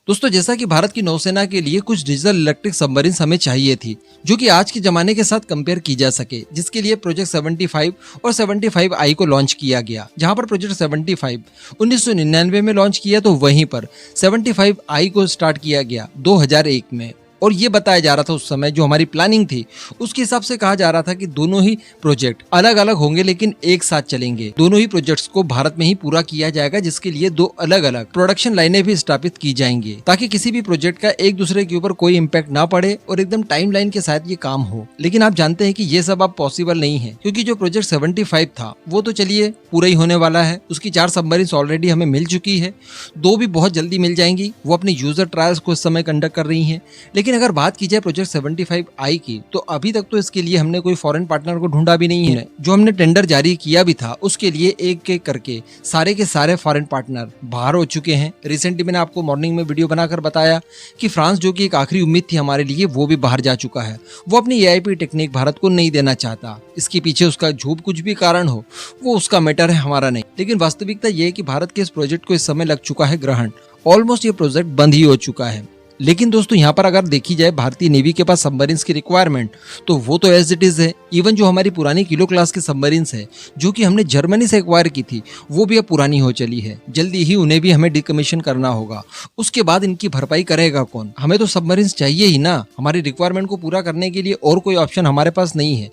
दोस्तों, जैसा कि भारत की नौसेना के लिए कुछ डीजल इलेक्ट्रिक सबमरीन हमें चाहिए थी जो कि आज के जमाने के साथ कंपेयर की जा सके, जिसके लिए प्रोजेक्ट 75 और 75I को लॉन्च किया गया। जहां पर प्रोजेक्ट 75 1999 में लॉन्च किया तो वहीं पर 75I को स्टार्ट किया गया 2001 में। और ये बताया जा रहा था उस समय जो हमारी प्लानिंग थी उसके हिसाब से कहा जा रहा था कि दोनों ही प्रोजेक्ट अलग अलग होंगे लेकिन एक साथ चलेंगे। दोनों ही प्रोजेक्ट्स को भारत में ही पूरा किया जाएगा, जिसके लिए दो अलग अलग प्रोडक्शन लाइनें भी स्थापित की जाएंगी ताकि किसी भी प्रोजेक्ट का एक दूसरे के ऊपर कोई इम्पैक्ट ना पड़े और एकदम टाइमलाइन के साथ ये काम हो। लेकिन आप जानते हैं कि ये सब अब पॉसिबल नहीं है, क्योंकि जो प्रोजेक्ट 75 था वो तो चलिए पूरा ही होने वाला है। उसकी 4 सबमरीन्स ऑलरेडी हमें मिल चुकी है, 2 भी बहुत जल्दी मिल जाएंगी। वो अपने यूजर ट्रायल्स को इस समय कंडक्ट कर रही है। लेकिन अगर बात की जाए प्रोजेक्ट 75I की, तो अभी तक तो इसके लिए हमने कोई फॉरेन पार्टनर को ढूंढा भी नहीं है। जो हमने टेंडर जारी किया भी था उसके लिए एक एक करके सारे के सारे फॉरेन पार्टनर बाहर हो चुके हैं। रिसेंटली मैंने आपको मॉर्निंग में वीडियो बनाकर बताया कि फ्रांस, जो कि एक आखिरी उम्मीद थी हमारे लिए, वो भी बाहर जा चुका है। वो अपनी AIP टेक्निक भारत को नहीं देना चाहता। इसके पीछे उसका जो कुछ भी कारण हो वो उसका मैटर है, हमारा नहीं। लेकिन वास्तविकता ये है कि भारत के इस प्रोजेक्ट को इस समय लग चुका है ग्रहण। ऑलमोस्ट ये प्रोजेक्ट बंद ही हो चुका है। लेकिन दोस्तों, यहाँ पर अगर देखी जाए भारतीय नेवी के पास सबमरीन्स की रिक्वायरमेंट, तो वो तो एज इट इज है। इवन जो हमारी पुरानी किलो क्लास की सबमरीन्स है जो कि हमने जर्मनी से एक्वायर की थी, वो भी अब पुरानी हो चली है। जल्दी ही उन्हें भी हमें डिकमीशन करना होगा। उसके बाद इनकी भरपाई करेगा कौन? हमें तो सबमरीन्स चाहिए ही ना। हमारी रिक्वायरमेंट को पूरा करने के लिए और कोई ऑप्शन हमारे पास नहीं है।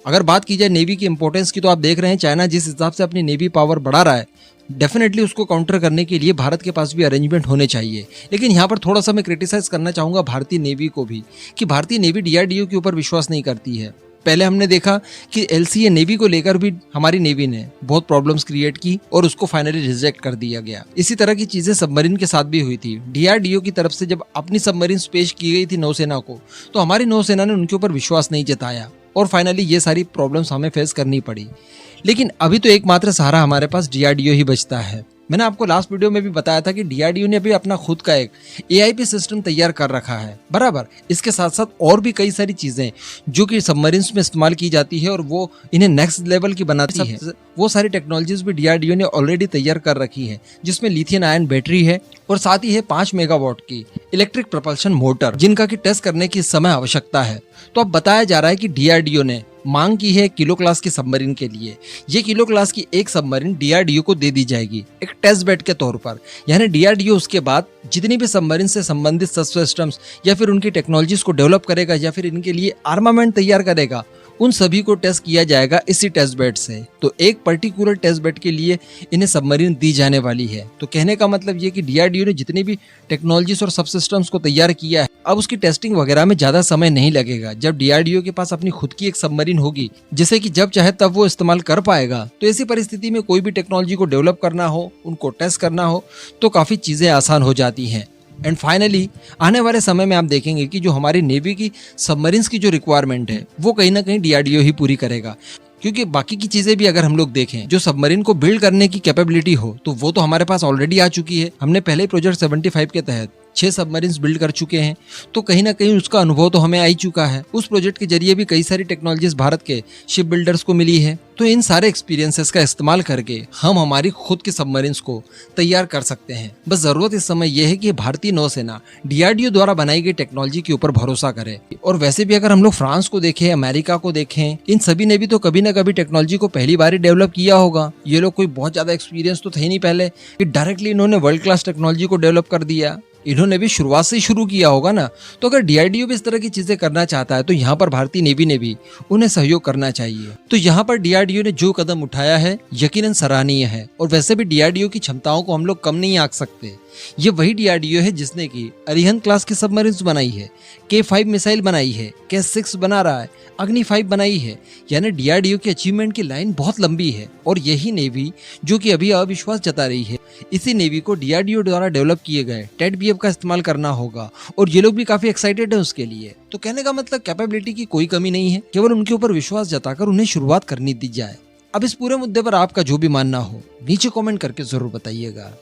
अगर बात की जाए नेवी की इंपॉर्टेंस की, तो आप देख रहे हैं चाइना जिस हिसाब से अपनी नेवी पावर बढ़ा रहा है, डेफिनेटली उसको काउंटर करने के लिए भारत के पास भी अरेंजमेंट होने चाहिए। लेकिन यहाँ पर थोड़ा सा मैं क्रिटिसाइज करना चाहूंगा भारतीय नेवी को भी, कि भारतीय नेवी DRDO के ऊपर विश्वास नहीं करती है। पहले हमने देखा कि LCA नेवी को लेकर भी हमारी नेवी ने बहुत प्रॉब्लम्स क्रिएट की और उसको फाइनली रिजेक्ट कर दिया गया। इसी तरह की चीजें सबमरीन के साथ भी हुई थी। DRDO की तरफ से जब अपनी सबमरीन पेश की गई थी नौसेना को, तो हमारी नौसेना ने उनके ऊपर विश्वास नहीं जताया और फाइनली ये सारी प्रॉब्लम्स हमें फेस करनी पड़ी। लेकिन अभी तो एकमात्र सहारा हमारे पास DRDO ही बचता है। मैंने आपको लास्ट वीडियो में भी बताया था कि DRDO ने भी अपना खुद का एक AIP सिस्टम तैयार कर रखा है, बराबर। इसके साथ साथ और भी कई सारी चीजें जो कि सबमरीन्स में इस्तेमाल की जाती है और वो इन्हें नेक्स्ट लेवल की बनाती है। वो सारी टेक्नोलॉजीज भी DRDO ने ऑलरेडी तैयार कर रखी है, जिसमें लिथियम आयन बैटरी है और साथ ही है 5 मेगावाट की इलेक्ट्रिक प्रोपल्शन मोटर, जिनका की टेस्ट करने की इस समय आवश्यकता है। तो अब बताया जा रहा है कि DRDO ने मांग की है किलो क्लास की सबमरीन के लिए। ये किलो क्लास की एक सबमरीन DRDO को दे दी जाएगी एक टेस्ट बेड के तौर पर। यानी DRDO उसके बाद जितनी भी सबमरीन से संबंधित सिस्टम्स या फिर उनकी टेक्नोलॉजीज को डेवलप करेगा या फिर इनके लिए आर्मामेंट तैयार करेगा, उन सभी को टेस्ट किया जाएगा इसी टेस्ट बेड से। तो एक पर्टिकुलर टेस्ट बेड के लिए इन्हें सबमरीन दी जाने वाली है। तो कहने का मतलब ये कि DRDO ने जितनी भी टेक्नोलॉजीज और सब सिस्टम्स को तैयार किया है, अब उसकी टेस्टिंग वगैरह में ज्यादा समय नहीं लगेगा। जब DRDO के पास अपनी खुद की एक सबमरीन होगी, जिसे कि जब चाहे तब वो इस्तेमाल कर पाएगा, तो ऐसी परिस्थिति में कोई भी टेक्नोलॉजी को डेवलप करना हो, उनको टेस्ट करना हो, तो काफी चीजें आसान हो जाती हैं। एंड फाइनली आने वाले समय में आप देखेंगे कि जो हमारी नेवी की सबमरीन्स की जो रिक्वायरमेंट है वो कहीं ना कहीं DRDO ही पूरी करेगा। क्योंकि बाकी की चीजें भी अगर हम लोग देखें, जो सबमरीन को बिल्ड करने की कैपेबिलिटी हो, तो वो तो हमारे पास ऑलरेडी आ चुकी है। हमने पहले प्रोजेक्ट 75 के तहत 6 सबमरीन्स बिल्ड कर चुके हैं, तो कहीं ना कहीं उसका अनुभव तो हमें आ ही चुका है। उस प्रोजेक्ट के जरिए भी कई सारी टेक्नोलॉजीज भारत के शिप बिल्डर्स को मिली है। तो इन सारे एक्सपीरियंसेस का इस्तेमाल करके हम हमारी खुद की सबमरीन्स को तैयार कर सकते हैं। बस जरूरत इस समय यह है कि भारतीय नौसेना DRDO द्वारा बनाई गई टेक्नोलॉजी के ऊपर भरोसा करे। और वैसे भी अगर हम लोग फ्रांस को देखें, अमेरिका को देखें, इन सभी ने भी तो कभी ना कभी टेक्नोलॉजी को पहली बार ही डेवलप किया होगा। ये लोग कोई बहुत ज्यादा एक्सपीरियंस तो थे नहीं पहले कि डायरेक्टली इन्होंने वर्ल्ड क्लास टेक्नोलॉजी को डेवलप कर दिया। इन्होंने भी शुरुआत से शुरू किया होगा ना। तो अगर DRDO भी इस तरह की चीजें करना चाहता है, तो यहाँ पर भारतीय नेवी ने भी उन्हें सहयोग करना चाहिए। तो यहाँ पर DRDO ने जो कदम उठाया है यकीनन सराहनीय है। और वैसे भी DRDO की क्षमताओं को हम लोग कम नहीं आंक सकते। ये वही DRDO है जिसने की अरिहंत क्लास की सबमरीन्स बनाई है, K5 मिसाइल बनाई है, K6 बना रहा है, अग्नि 5 बनाई है। यानी DRDO की अचीवमेंट की लाइन बहुत लंबी है। और यही नेवी जो कि अभी अविश्वास जता रही है, इसी नेवी को DRDO द्वारा डेवलप किए गए TED-BF का इस्तेमाल करना होगा। और ये लोग भी काफी एक्साइटेड है उसके लिए। तो कहने का मतलब कैपेबिलिटी की कोई कमी नहीं है, केवल उनके ऊपर विश्वास जताकर उन्हें शुरुआत करनी दी जाए। अब इस पूरे मुद्दे पर आपका जो भी मानना हो नीचे कमेंट करके जरूर बताइएगा।